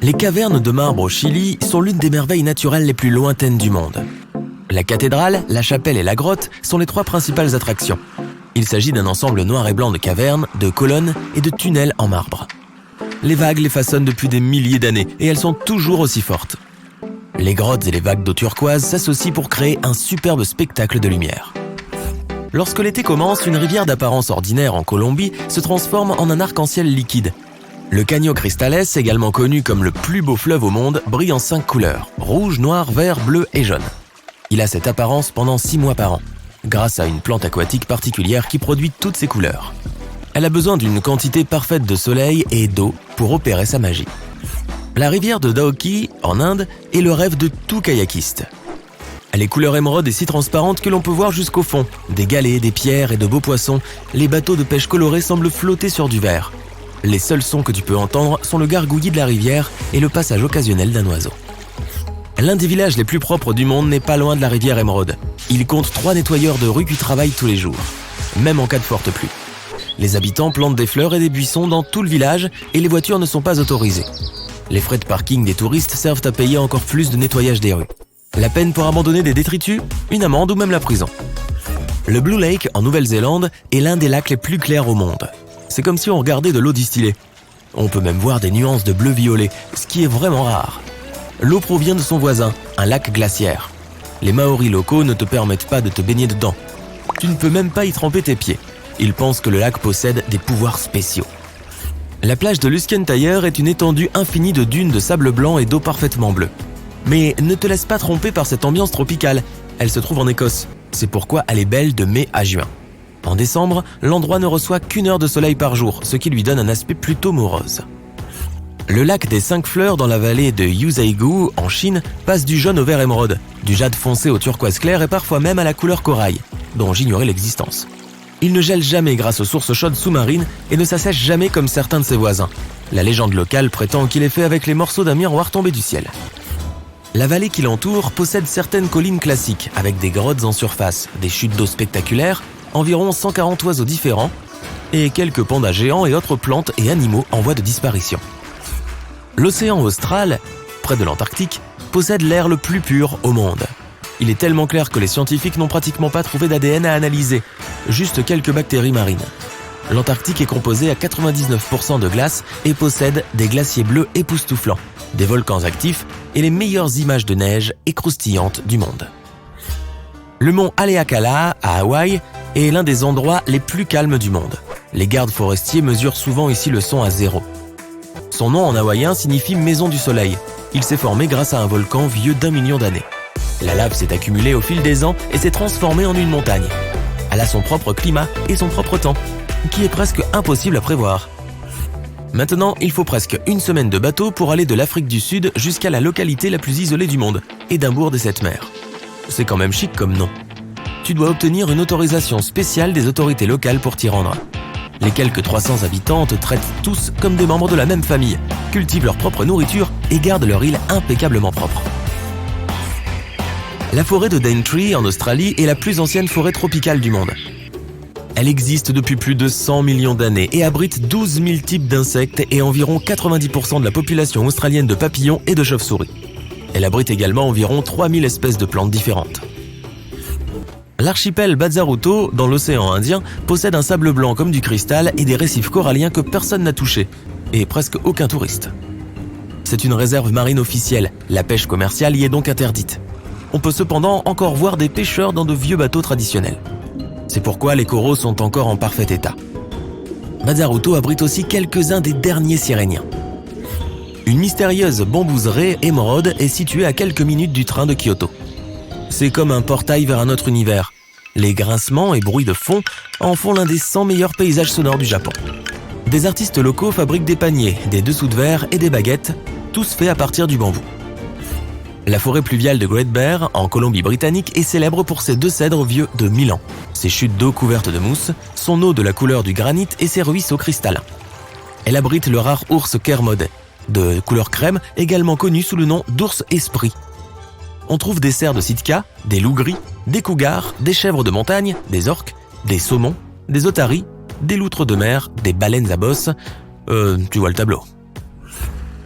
Les cavernes de marbre au Chili sont l'une des merveilles naturelles les plus lointaines du monde. La cathédrale, la chapelle et la grotte sont les 3 principales attractions. Il s'agit d'un ensemble noir et blanc de cavernes, de colonnes et de tunnels en marbre. Les vagues les façonnent depuis des milliers d'années et elles sont toujours aussi fortes. Les grottes et les vagues d'eau turquoise s'associent pour créer un superbe spectacle de lumière. Lorsque l'été commence, une rivière d'apparence ordinaire en Colombie se transforme en un arc-en-ciel liquide. Le Caño Cristales, également connu comme le plus beau fleuve au monde, brille en 5 couleurs, rouge, noir, vert, bleu et jaune. Il a cette apparence pendant 6 mois par an, grâce à une plante aquatique particulière qui produit toutes ces couleurs. Elle a besoin d'une quantité parfaite de soleil et d'eau pour opérer sa magie. La rivière de Daoki, en Inde, est le rêve de tout kayakiste. Elle est couleur émeraude et si transparente que l'on peut voir jusqu'au fond. Des galets, des pierres et de beaux poissons, les bateaux de pêche colorés semblent flotter sur du verre. Les seuls sons que tu peux entendre sont le gargouillis de la rivière et le passage occasionnel d'un oiseau. L'un des villages les plus propres du monde n'est pas loin de la rivière émeraude. Il compte 3 nettoyeurs de rue qui travaillent tous les jours, même en cas de forte pluie. Les habitants plantent des fleurs et des buissons dans tout le village et les voitures ne sont pas autorisées. Les frais de parking des touristes servent à payer encore plus de nettoyage des rues. La peine pour abandonner des détritus, une amende ou même la prison. Le Blue Lake, en Nouvelle-Zélande, est l'un des lacs les plus clairs au monde. C'est comme si on regardait de l'eau distillée. On peut même voir des nuances de bleu-violet, ce qui est vraiment rare. L'eau provient de son voisin, un lac glaciaire. Les Maoris locaux ne te permettent pas de te baigner dedans. Tu ne peux même pas y tremper tes pieds. Ils pensent que le lac possède des pouvoirs spéciaux. La plage de Luskentyre est une étendue infinie de dunes de sable blanc et d'eau parfaitement bleue. Mais ne te laisse pas tromper par cette ambiance tropicale. Elle se trouve en Écosse. C'est pourquoi elle est belle de mai à juin. En décembre, l'endroit ne reçoit qu'1 heure de soleil par jour, ce qui lui donne un aspect plutôt morose. Le lac des 5 fleurs dans la vallée de Yuzaigu, en Chine, passe du jaune au vert émeraude, du jade foncé au turquoise clair et parfois même à la couleur corail, dont j'ignorais l'existence. Il ne gèle jamais grâce aux sources chaudes sous-marines et ne s'assèche jamais comme certains de ses voisins. La légende locale prétend qu'il est fait avec les morceaux d'un miroir tombé du ciel. La vallée qui l'entoure possède certaines collines classiques, avec des grottes en surface, des chutes d'eau spectaculaires, environ 140 oiseaux différents, et quelques pandas géants et autres plantes et animaux en voie de disparition. L'océan austral, près de l'Antarctique, possède l'air le plus pur au monde. Il est tellement clair que les scientifiques n'ont pratiquement pas trouvé d'ADN à analyser, juste quelques bactéries marines. L'Antarctique est composé à 99% de glace et possède des glaciers bleus époustouflants, des volcans actifs et les meilleures images de neige écroustillantes du monde. Le mont Haleakala, à Hawaï, est l'un des endroits les plus calmes du monde. Les gardes forestiers mesurent souvent ici le son à 0. Son nom en hawaïen signifie « maison du soleil ». Il s'est formé grâce à un volcan vieux d'1 million d'années. La lave s'est accumulée au fil des ans et s'est transformée en une montagne. Elle a son propre climat et son propre temps, qui est presque impossible à prévoir. Maintenant, il faut presque 1 semaine de bateau pour aller de l'Afrique du Sud jusqu'à la localité la plus isolée du monde, Édimbourg des 7 mers. C'est quand même chic comme nom. Tu dois obtenir une autorisation spéciale des autorités locales pour t'y rendre. Les quelques 300 habitants te traitent tous comme des membres de la même famille, cultivent leur propre nourriture et gardent leur île impeccablement propre. La forêt de Daintree en Australie est la plus ancienne forêt tropicale du monde. Elle existe depuis plus de 100 millions d'années et abrite 12 000 types d'insectes et environ 90% de la population australienne de papillons et de chauves-souris. Elle abrite également environ 3000 espèces de plantes différentes. L'archipel Bazaruto, dans l'océan Indien, possède un sable blanc comme du cristal et des récifs coralliens que personne n'a touchés, et presque aucun touriste. C'est une réserve marine officielle, la pêche commerciale y est donc interdite. On peut cependant encore voir des pêcheurs dans de vieux bateaux traditionnels. C'est pourquoi les coraux sont encore en parfait état. Bazaruto abrite aussi quelques-uns des derniers siréniens. Une mystérieuse bambouseraie émeraude est située à quelques minutes du train de Kyoto. C'est comme un portail vers un autre univers. Les grincements et bruits de fond en font l'un des 100 meilleurs paysages sonores du Japon. Des artistes locaux fabriquent des paniers, des dessous de verre et des baguettes, tous faits à partir du bambou. La forêt pluviale de Great Bear, en Colombie-Britannique, est célèbre pour ses 2 cèdres vieux de 1000 ans, ses chutes d'eau couvertes de mousse, son eau de la couleur du granit et ses ruisseaux cristallins. Elle abrite le rare ours Kermode, de couleur crème, également connu sous le nom d'ours esprit. On trouve des cerfs de Sitka, des loups gris, des cougars, des chèvres de montagne, des orques, des saumons, des otaries, des loutres de mer, des baleines à bosse. Tu vois le tableau.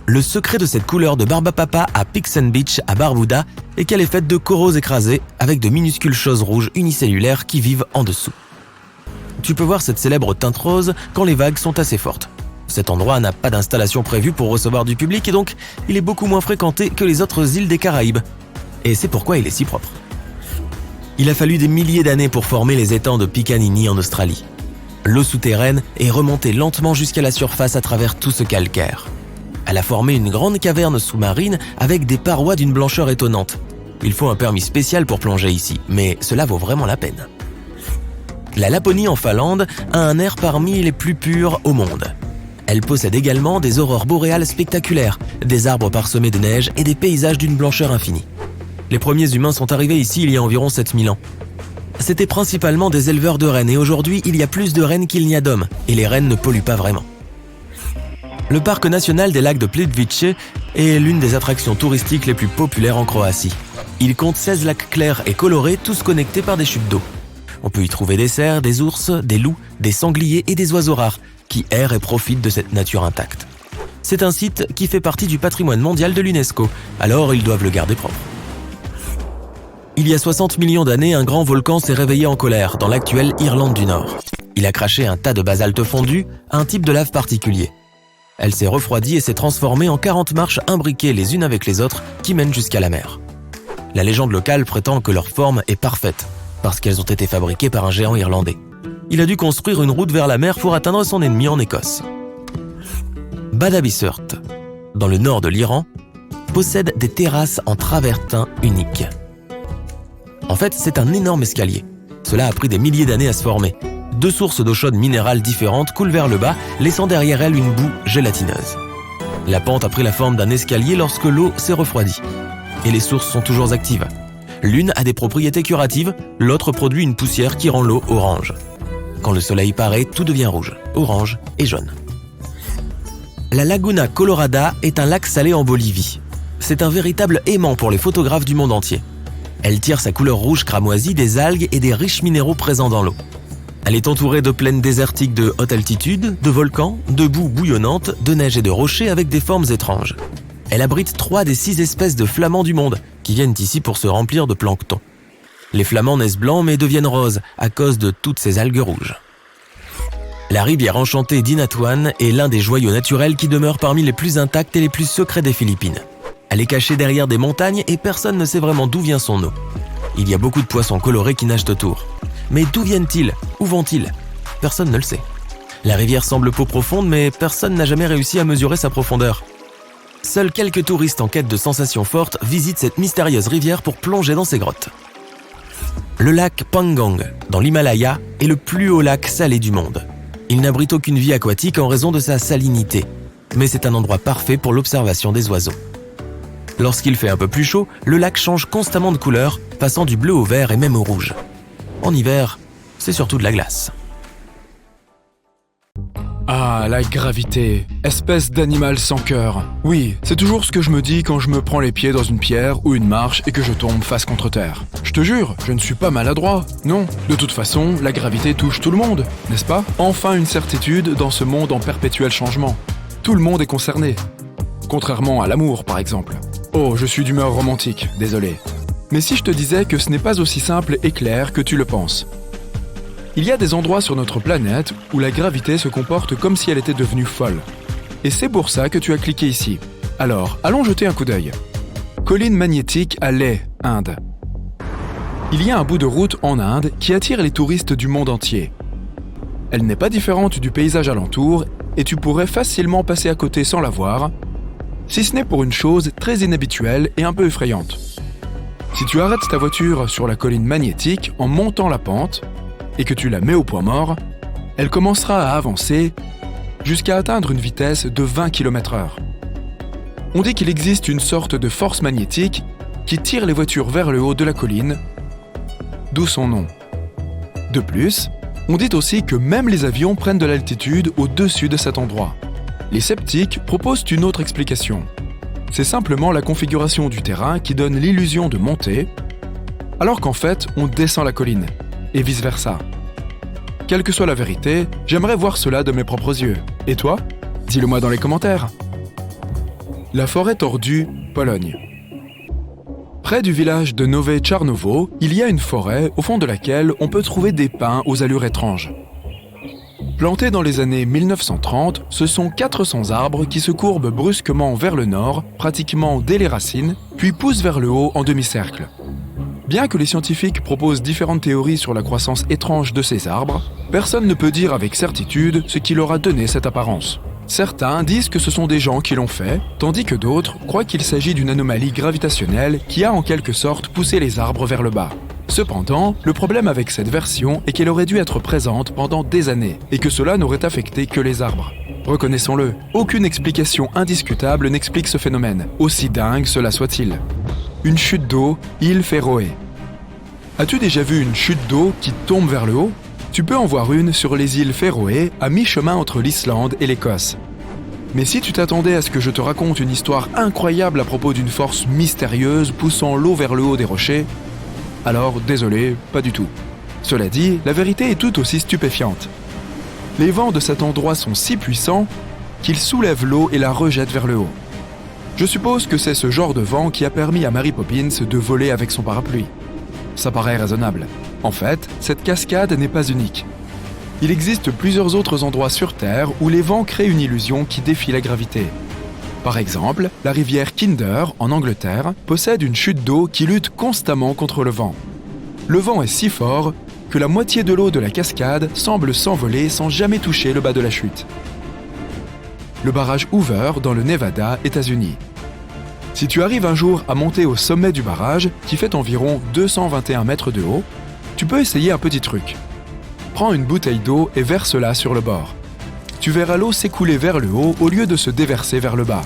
Le secret de cette couleur de Barbapapa à Pixen Beach à Barbuda est qu'elle est faite de coraux écrasés avec de minuscules choses rouges unicellulaires qui vivent en dessous. Tu peux voir cette célèbre teinte rose quand les vagues sont assez fortes. Cet endroit n'a pas d'installation prévue pour recevoir du public et donc il est beaucoup moins fréquenté que les autres îles des Caraïbes. Et c'est pourquoi il est si propre. Il a fallu des milliers d'années pour former les étangs de Picaninny en Australie. L'eau souterraine est remontée lentement jusqu'à la surface à travers tout ce calcaire. Elle a formé une grande caverne sous-marine avec des parois d'une blancheur étonnante. Il faut un permis spécial pour plonger ici, mais cela vaut vraiment la peine. La Laponie en Finlande a un air parmi les plus purs au monde. Elle possède également des aurores boréales spectaculaires, des arbres parsemés de neige et des paysages d'une blancheur infinie. Les premiers humains sont arrivés ici il y a environ 7000 ans. C'étaient principalement des éleveurs de rennes et aujourd'hui il y a plus de rennes qu'il n'y a d'hommes et les rennes ne polluent pas vraiment. Le parc national des lacs de Plitvice est l'une des attractions touristiques les plus populaires en Croatie. Il compte 16 lacs clairs et colorés, tous connectés par des chutes d'eau. On peut y trouver des cerfs, des ours, des loups, des sangliers et des oiseaux rares qui errent et profitent de cette nature intacte. C'est un site qui fait partie du patrimoine mondial de l'UNESCO, alors ils doivent le garder propre. Il y a 60 millions d'années, un grand volcan s'est réveillé en colère dans l'actuelle Irlande du Nord. Il a craché un tas de basalte fondu, un type de lave particulier. Elle s'est refroidie et s'est transformée en 40 marches imbriquées les unes avec les autres qui mènent jusqu'à la mer. La légende locale prétend que leur forme est parfaite, parce qu'elles ont été fabriquées par un géant irlandais. Il a dû construire une route vers la mer pour atteindre son ennemi en Écosse. Badabisurt, dans le nord de l'Iran, possède des terrasses en travertin uniques. En fait, c'est un énorme escalier. Cela a pris des milliers d'années à se former. 2 sources d'eau chaude minérale différentes coulent vers le bas, laissant derrière elles une boue gélatineuse. La pente a pris la forme d'un escalier lorsque l'eau s'est refroidie. Et les sources sont toujours actives. L'une a des propriétés curatives, l'autre produit une poussière qui rend l'eau orange. Quand le soleil paraît, tout devient rouge, orange et jaune. La Laguna Colorada est un lac salé en Bolivie. C'est un véritable aimant pour les photographes du monde entier. Elle tire sa couleur rouge cramoisie des algues et des riches minéraux présents dans l'eau. Elle est entourée de plaines désertiques de haute altitude, de volcans, de boue bouillonnante, de neige et de rochers avec des formes étranges. Elle abrite 3 des 6 espèces de flamants du monde qui viennent ici pour se remplir de plancton. Les flamants naissent blancs mais deviennent roses à cause de toutes ces algues rouges. La rivière enchantée d'Inatuan est l'un des joyaux naturels qui demeurent parmi les plus intacts et les plus secrets des Philippines. Elle est cachée derrière des montagnes et personne ne sait vraiment d'où vient son eau. Il y a beaucoup de poissons colorés qui nagent autour. Mais d'où viennent-ils? Où vont-ils? Personne ne le sait. La rivière semble peu profonde, mais personne n'a jamais réussi à mesurer sa profondeur. Seuls quelques touristes en quête de sensations fortes visitent cette mystérieuse rivière pour plonger dans ses grottes. Le lac Pangong, dans l'Himalaya, est le plus haut lac salé du monde. Il n'abrite aucune vie aquatique en raison de sa salinité, mais c'est un endroit parfait pour l'observation des oiseaux. Lorsqu'il fait un peu plus chaud, le lac change constamment de couleur, passant du bleu au vert et même au rouge. En hiver, c'est surtout de la glace. Ah, la gravité, espèce d'animal sans cœur. Oui, c'est toujours ce que je me dis quand je me prends les pieds dans une pierre ou une marche et que je tombe face contre terre. Je te jure, je ne suis pas maladroit. Non, de toute façon, la gravité touche tout le monde, n'est-ce pas? Enfin une certitude dans ce monde en perpétuel changement. Tout le monde est concerné. Contrairement à l'amour, par exemple. Oh, je suis d'humeur romantique, désolé. Mais si je te disais que ce n'est pas aussi simple et clair que tu le penses. Il y a des endroits sur notre planète où la gravité se comporte comme si elle était devenue folle. Et c'est pour ça que tu as cliqué ici. Alors, allons jeter un coup d'œil. Colline magnétique à Leh, Inde. Il y a un bout de route en Inde qui attire les touristes du monde entier. Elle n'est pas différente du paysage alentour et tu pourrais facilement passer à côté sans la voir, si ce n'est pour une chose très inhabituelle et un peu effrayante. Si tu arrêtes ta voiture sur la colline magnétique en montant la pente et que tu la mets au point mort, elle commencera à avancer jusqu'à atteindre une vitesse de 20 km/h. On dit qu'il existe une sorte de force magnétique qui tire les voitures vers le haut de la colline, d'où son nom. De plus, on dit aussi que même les avions prennent de l'altitude au-dessus de cet endroit. Les sceptiques proposent une autre explication. C'est simplement la configuration du terrain qui donne l'illusion de monter, alors qu'en fait, on descend la colline, et vice-versa. Quelle que soit la vérité, j'aimerais voir cela de mes propres yeux. Et toi? Dis-le moi dans les commentaires. La forêt tordue, Pologne. Près du village de Nowe Czarnowo, il y a une forêt au fond de laquelle on peut trouver des pins aux allures étranges. Plantés dans les années 1930, ce sont 400 arbres qui se courbent brusquement vers le nord, pratiquement dès les racines, puis poussent vers le haut en demi-cercle. Bien que les scientifiques proposent différentes théories sur la croissance étrange de ces arbres, personne ne peut dire avec certitude ce qui leur a donné cette apparence. Certains disent que ce sont des gens qui l'ont fait, tandis que d'autres croient qu'il s'agit d'une anomalie gravitationnelle qui a en quelque sorte poussé les arbres vers le bas. Cependant, le problème avec cette version est qu'elle aurait dû être présente pendant des années, et que cela n'aurait affecté que les arbres. Reconnaissons-le, aucune explication indiscutable n'explique ce phénomène, aussi dingue cela soit-il. Une chute d'eau, île Féroé. As-tu déjà vu une chute d'eau qui tombe vers le haut ? Tu peux en voir une sur les îles Féroé, à mi-chemin entre l'Islande et l'Écosse. Mais si tu t'attendais à ce que je te raconte une histoire incroyable à propos d'une force mystérieuse poussant l'eau vers le haut des rochers, alors désolé, pas du tout. Cela dit, la vérité est tout aussi stupéfiante. Les vents de cet endroit sont si puissants qu'ils soulèvent l'eau et la rejettent vers le haut. Je suppose que c'est ce genre de vent qui a permis à Mary Poppins de voler avec son parapluie. Ça paraît raisonnable. En fait, cette cascade n'est pas unique. Il existe plusieurs autres endroits sur Terre où les vents créent une illusion qui défie la gravité. Par exemple, la rivière Kinder, en Angleterre, possède une chute d'eau qui lutte constamment contre le vent. Le vent est si fort que la moitié de l'eau de la cascade semble s'envoler sans jamais toucher le bas de la chute. Le barrage Hoover, dans le Nevada, États-Unis. Si tu arrives un jour à monter au sommet du barrage, qui fait environ 221 mètres de haut, tu peux essayer un petit truc. Prends une bouteille d'eau et verse-la sur le bord. Tu verras l'eau s'écouler vers le haut au lieu de se déverser vers le bas.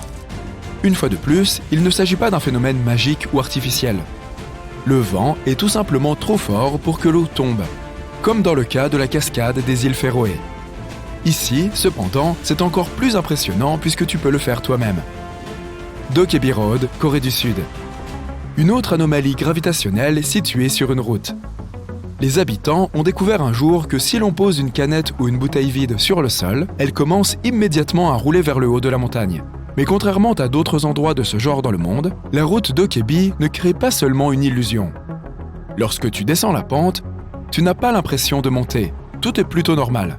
Une fois de plus, il ne s'agit pas d'un phénomène magique ou artificiel. Le vent est tout simplement trop fort pour que l'eau tombe, comme dans le cas de la cascade des îles Féroé. Ici, cependant, c'est encore plus impressionnant puisque tu peux le faire toi-même. Dokkaebi Road, Corée du Sud. Une autre anomalie gravitationnelle située sur une route. Les habitants ont découvert un jour que si l'on pose une canette ou une bouteille vide sur le sol, elle commence immédiatement à rouler vers le haut de la montagne. Mais contrairement à d'autres endroits de ce genre dans le monde, la route Dokkaebi ne crée pas seulement une illusion. Lorsque tu descends la pente, tu n'as pas l'impression de monter, tout est plutôt normal.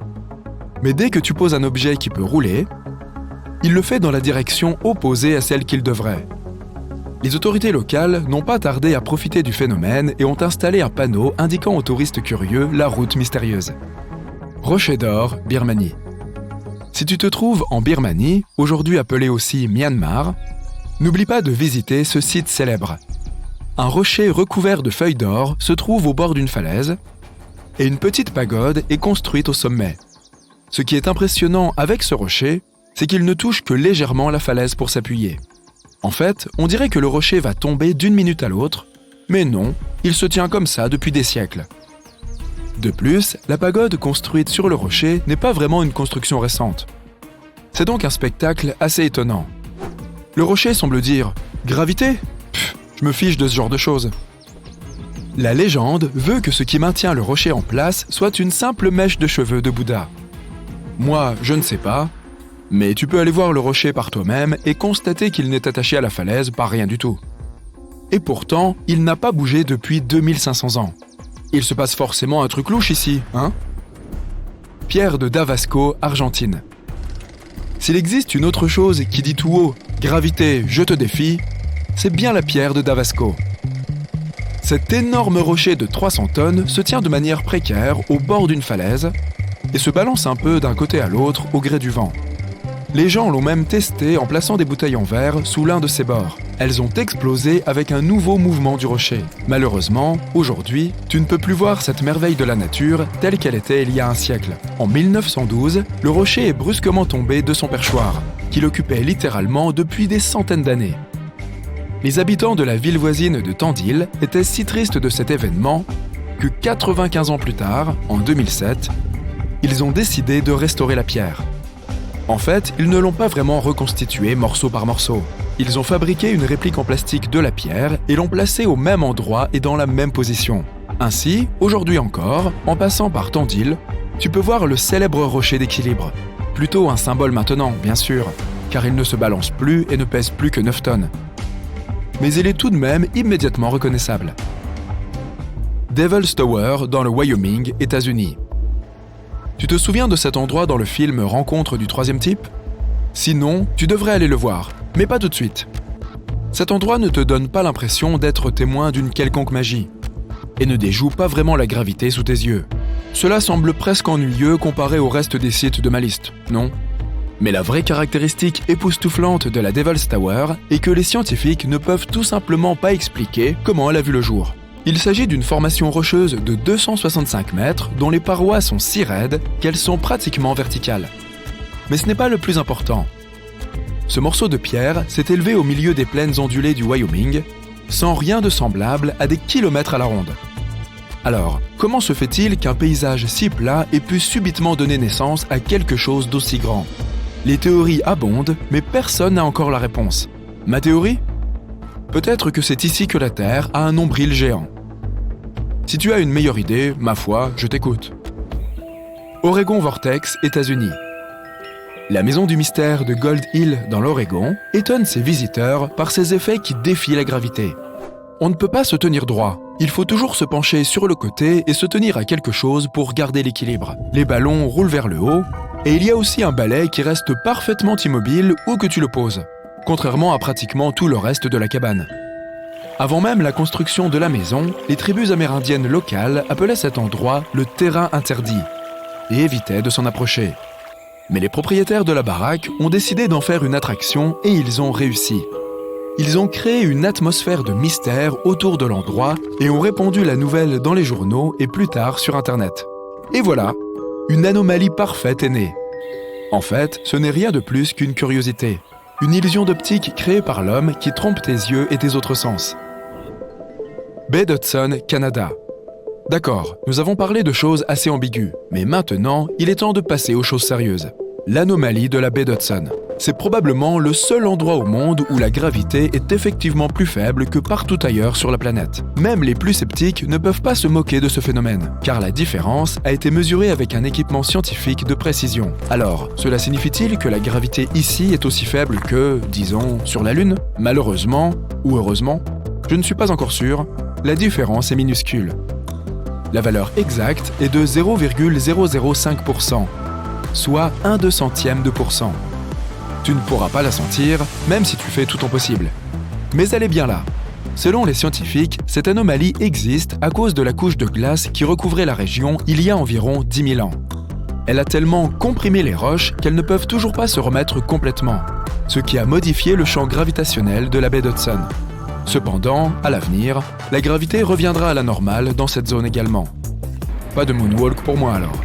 Mais dès que tu poses un objet qui peut rouler, il le fait dans la direction opposée à celle qu'il devrait. Les autorités locales n'ont pas tardé à profiter du phénomène et ont installé un panneau indiquant aux touristes curieux la route mystérieuse. Rocher d'Or, Birmanie. Si tu te trouves en Birmanie, aujourd'hui appelée aussi Myanmar, n'oublie pas de visiter ce site célèbre. Un rocher recouvert de feuilles d'or se trouve au bord d'une falaise et une petite pagode est construite au sommet. Ce qui est impressionnant avec ce rocher, c'est qu'il ne touche que légèrement la falaise pour s'appuyer. En fait, on dirait que le rocher va tomber d'une minute à l'autre, mais non, il se tient comme ça depuis des siècles. De plus, la pagode construite sur le rocher n'est pas vraiment une construction récente. C'est donc un spectacle assez étonnant. Le rocher semble dire « Gravité ? Pff, je me fiche de ce genre de choses ». La légende veut que ce qui maintient le rocher en place soit une simple mèche de cheveux de Bouddha. Moi, je ne sais pas, mais tu peux aller voir le rocher par toi-même et constater qu'il n'est attaché à la falaise par rien du tout. Et pourtant, il n'a pas bougé depuis 2500 ans. Il se passe forcément un truc louche ici, hein ? Pierre de Davasco, Argentine. S'il existe une autre chose qui dit tout haut « Gravité, je te défie », c'est bien la pierre de Davasco. Cet énorme rocher de 300 tonnes se tient de manière précaire au bord d'une falaise et se balance un peu d'un côté à l'autre au gré du vent. Les gens l'ont même testé en plaçant des bouteilles en verre sous l'un de ses bords. Elles ont explosé avec un nouveau mouvement du rocher. Malheureusement, aujourd'hui, tu ne peux plus voir cette merveille de la nature telle qu'elle était il y a un siècle. En 1912, le rocher est brusquement tombé de son perchoir, qu'il occupait littéralement depuis des centaines d'années. Les habitants de la ville voisine de Tandil étaient si tristes de cet événement que 95 ans plus tard, en 2007, ils ont décidé de restaurer la pierre. En fait, ils ne l'ont pas vraiment reconstituée morceau par morceau. Ils ont fabriqué une réplique en plastique de la pierre et l'ont placée au même endroit et dans la même position. Ainsi, aujourd'hui encore, en passant par Tandil, tu peux voir le célèbre rocher d'équilibre. Plutôt un symbole maintenant, bien sûr, car il ne se balance plus et ne pèse plus que 9 tonnes. Mais il est tout de même immédiatement reconnaissable. Devil's Tower, dans le Wyoming, États-Unis. Tu te souviens de cet endroit dans le film Rencontre du troisième type ? Sinon, tu devrais aller le voir, mais pas tout de suite. Cet endroit ne te donne pas l'impression d'être témoin d'une quelconque magie, et ne déjoue pas vraiment la gravité sous tes yeux. Cela semble presque ennuyeux comparé au reste des sites de ma liste, non ? Mais la vraie caractéristique époustouflante de la Devil's Tower est que les scientifiques ne peuvent tout simplement pas expliquer comment elle a vu le jour. Il s'agit d'une formation rocheuse de 265 mètres dont les parois sont si raides qu'elles sont pratiquement verticales. Mais ce n'est pas le plus important. Ce morceau de pierre s'est élevé au milieu des plaines ondulées du Wyoming, sans rien de semblable à des kilomètres à la ronde. Alors, comment se fait-il qu'un paysage si plat ait pu subitement donner naissance à quelque chose d'aussi grand ? Les théories abondent, mais personne n'a encore la réponse. Ma théorie ? Peut-être que c'est ici que la Terre a un nombril géant. Si tu as une meilleure idée, ma foi, je t'écoute. Oregon Vortex, États-Unis. La maison du mystère de Gold Hill dans l'Oregon étonne ses visiteurs par ses effets qui défient la gravité. On ne peut pas se tenir droit. Il faut toujours se pencher sur le côté et se tenir à quelque chose pour garder l'équilibre. Les ballons roulent vers le haut, et il y a aussi un balai qui reste parfaitement immobile où que tu le poses, contrairement à pratiquement tout le reste de la cabane. Avant même la construction de la maison, les tribus amérindiennes locales appelaient cet endroit le terrain interdit et évitaient de s'en approcher. Mais les propriétaires de la baraque ont décidé d'en faire une attraction et ils ont réussi. Ils ont créé une atmosphère de mystère autour de l'endroit et ont répandu la nouvelle dans les journaux et plus tard sur Internet. Et voilà, une anomalie parfaite est née. En fait, ce n'est rien de plus qu'une curiosité, une illusion d'optique créée par l'homme qui trompe tes yeux et tes autres sens. Baie d'Hudson, Canada. D'accord, nous avons parlé de choses assez ambiguës, mais maintenant, il est temps de passer aux choses sérieuses. L'anomalie de la baie d'Hudson. C'est probablement le seul endroit au monde où la gravité est effectivement plus faible que partout ailleurs sur la planète. Même les plus sceptiques ne peuvent pas se moquer de ce phénomène, car la différence a été mesurée avec un équipement scientifique de précision. Alors, cela signifie-t-il que la gravité ici est aussi faible que, disons, sur la Lune ? Malheureusement, ou heureusement, je ne suis pas encore sûr, la différence est minuscule. La valeur exacte est de 0,005%, soit 1/200%. Tu ne pourras pas la sentir, même si tu fais tout ton possible. Mais elle est bien là. Selon les scientifiques, cette anomalie existe à cause de la couche de glace qui recouvrait la région il y a environ 10 000 ans. Elle a tellement comprimé les roches qu'elles ne peuvent toujours pas se remettre complètement, ce qui a modifié le champ gravitationnel de la baie d'Hudson. Cependant, à l'avenir, la gravité reviendra à la normale dans cette zone également. Pas de moonwalk pour moi alors.